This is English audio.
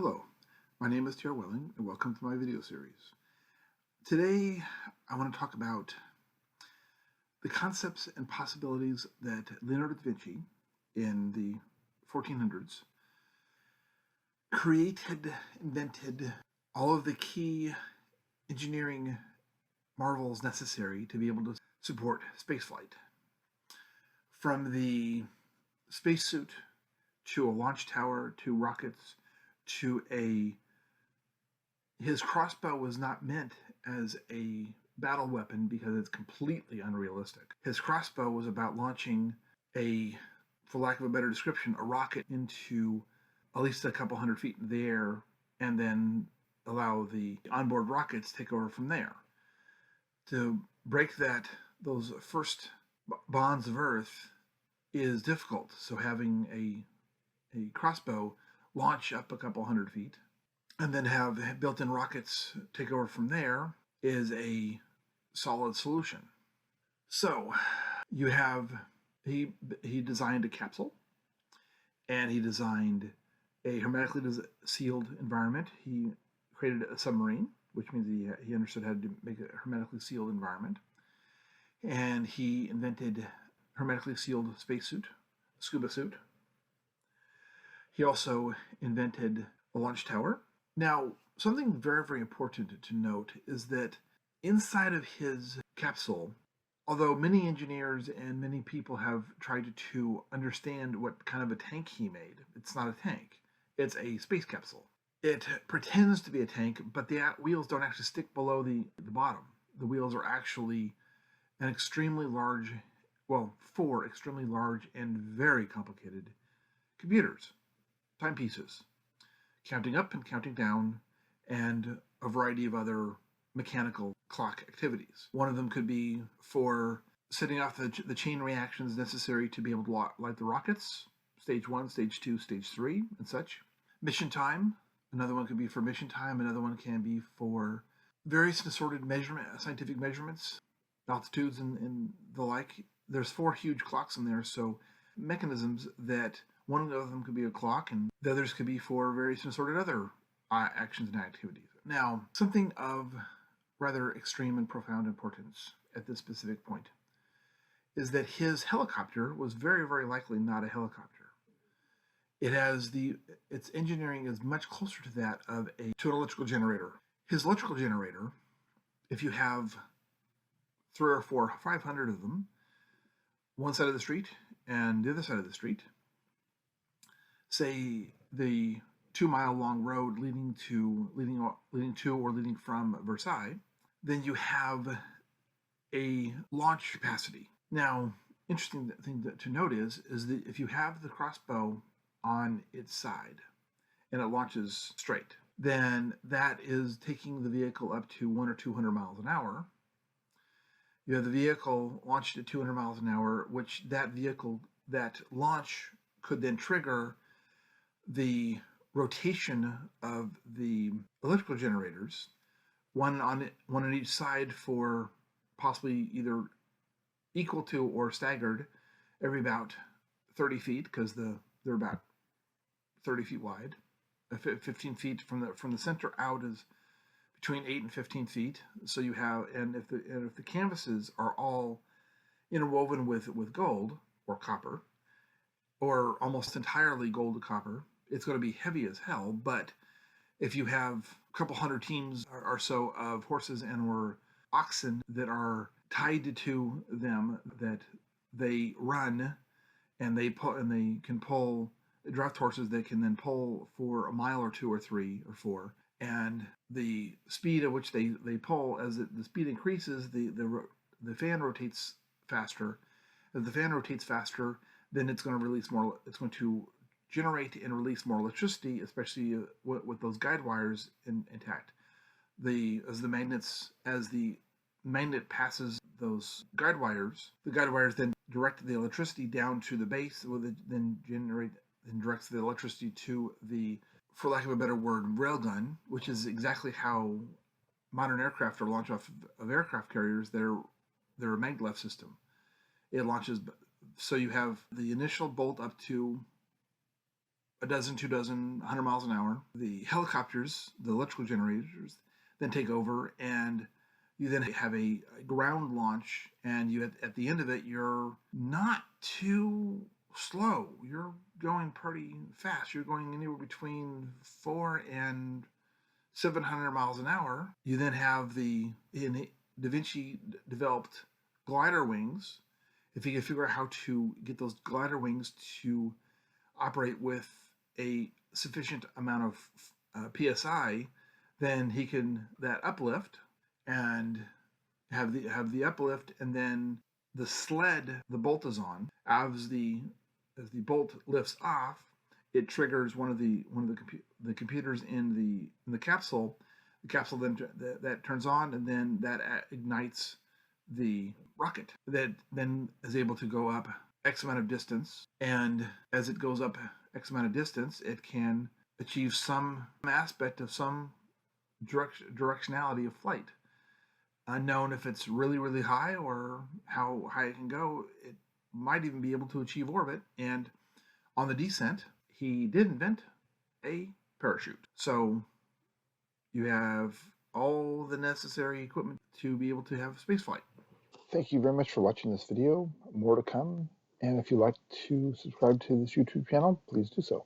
Hello, my name is T.R. Welling, and welcome to my video series. Today, I want to talk about the concepts and possibilities that Leonardo da Vinci in the 1400s invented all of the key engineering marvels necessary to be able to support spaceflight. From the spacesuit to a launch tower to rockets to his crossbow was not meant as a battle weapon because it's completely unrealistic. His crossbow was about launching for lack of a better description, a rocket into at least a couple hundred feet in the air and then allow the onboard rockets to take over from there. To break those first bonds of Earth is difficult. So having a crossbow launch up a couple hundred feet and then have built-in rockets take over from there is a solid solution. So you have he designed a capsule, and he designed a hermetically sealed environment. He created a submarine, which means he understood how to make a hermetically sealed environment, and he invented hermetically sealed spacesuit, scuba suit. He also invented a launch tower. Now, something very, very important to note is that inside of his capsule, although many engineers and many people have tried to understand what kind of a tank he made, it's not a tank. It's a space capsule. It pretends to be a tank, but the wheels don't actually stick below the bottom. The wheels are actually four extremely large and very complicated computers, timepieces, counting up and counting down, and a variety of other mechanical clock activities. One of them could be for setting off the chain reactions necessary to be able to light the rockets, stage 1, stage 2, stage 3, and such. Mission time, another one could be for mission time, another one can be for various assorted scientific measurements, altitudes and the like. There's 4 huge clocks in there, so mechanisms that one of them could be a clock, and the others could be for various assorted other actions and activities. Now, something of rather extreme and profound importance at this specific point is that his helicopter was very, very likely not a helicopter. Its engineering is much closer to that of an electrical generator. His electrical generator, if you have 3 or 4, 500 of them, one side of the street and the other side of the street, say the 2-mile long road leading to or leading from Versailles, then you have a launch capacity. Now, interesting thing to note is that if you have the crossbow on its side and it launches straight, then that is taking the vehicle up to 100 or 200 miles an hour. You have the vehicle launched at 200 miles an hour, which that launch could then trigger the rotation of the electrical generators, one on each side for possibly either equal to or staggered every about 30 feet, because they're about 30 feet wide. 15 feet from the center out is between 8 and 15 feet. So you have, and if the canvases are all interwoven with gold or copper, or almost entirely gold to copper, it's going to be heavy as hell. But if you have a couple hundred teams or so of horses or oxen that are tied to them, that they run and they can pull draft horses that can then pull for a mile or 2 or 3 or 4, and the speed at which they pull, as the speed increases, the fan rotates faster. As the fan rotates faster, then it's going to release more. It's going to generate and release more electricity, especially with those guide wires intact. As the magnet passes those guide wires, the guide wires then direct the electricity down to the base, then directs the electricity to the, for lack of a better word, railgun, which is exactly how modern aircraft are launched off of aircraft carriers. They're a maglev system. It launches, so you have the initial bolt up to a dozen, 2 dozen, 100 miles an hour. The helicopters, the electrical generators, then take over, and you then have a ground launch, and you at the end of it, you're not too slow. You're going pretty fast. You're going anywhere between 4 and 700 miles an hour. You then have Da Vinci developed glider wings. If he could figure out how to get those glider wings to operate with a sufficient amount of psi, then he can that uplift and have the uplift, and then the sled the bolt is on. As the bolt lifts off, it triggers one of the computers in the capsule. The capsule then that turns on, and then that ignites the rocket that then is able to go up X amount of distance. And as it goes up X amount of distance, it can achieve some aspect of some directionality of flight. Unknown if it's really, really high or how high it can go. It might even be able to achieve orbit. And on the descent, he did invent a parachute. So you have all the necessary equipment to be able to have space flight. Thank you very much for watching this video. More to come. And if you'd like to subscribe to this YouTube channel, please do so.